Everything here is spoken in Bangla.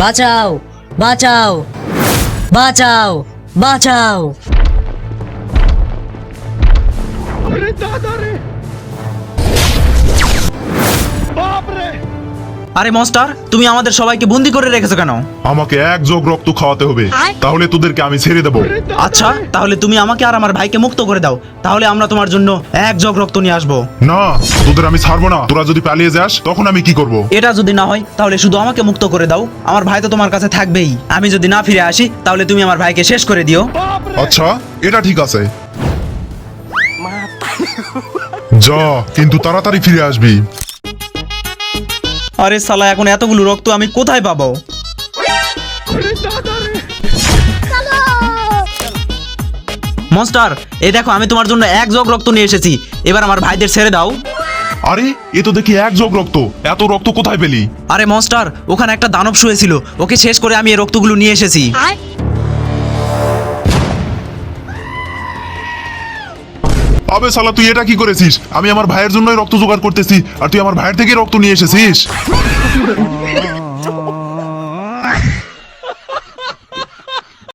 বাঁচাও বাঁচাও বাঁচাও বাঁচাও। আরে মনস্টার, তুমি আমাদের সবাইকে বন্দি করে রেখেছো কেন? আমাকে এক জগ রক্ত খাওয়াতে হবে, তাহলে তোদেরকে আমি ছেড়ে দেবো। আচ্ছা, তাহলে তুমি আমাকে আর আমার ভাইকে মুক্ত করে দাও, তাহলে আমরা তোমার জন্য এক জগ রক্ত নিয়ে আসবো। না, তোদের আমি ছাড়বো না। তোরা যদি পালিয়ে যাস তখন আমি কি করব? এটা যদি না হয় তাহলে শুধু আমাকে মুক্ত করে দাও, আমার ভাই তো তোমার কাছে থাকবেই। আমি যদি না ফিরে আসি তাহলে তুমি আমার ভাইকে শেষ করে দিও। আচ্ছা, এটা ঠিক আছে। যা, কিন্তু তাড়াতাড়ি ফিরে আসবি। আরে সালা, এখন এতগুলো রক্ত আমি কোথায় পাবো? মনস্টার, এই দেখো আমি তোমার জন্য এক জগ রক্ত নিয়ে এসেছি, এবার আমার ভাইদের ছেড়ে দাও। আরে, এ তো দেখি এক জগ রক্ত। এত রক্ত কোথায় পেলি? আরে মনস্টার, ওখানে একটা দানব শুয়েছিল, ওকে শেষ করে আমি এই রক্তগুলো নিয়ে এসেছি। আবে শালা, তুই এটা কি করেছিস? আমি আমার ভাইয়ের জন্যই রক্ত জোগাড় করতেছি আর তুই আমার ভাইয়ের থেকে রক্ত নিয়ে এসেছিস।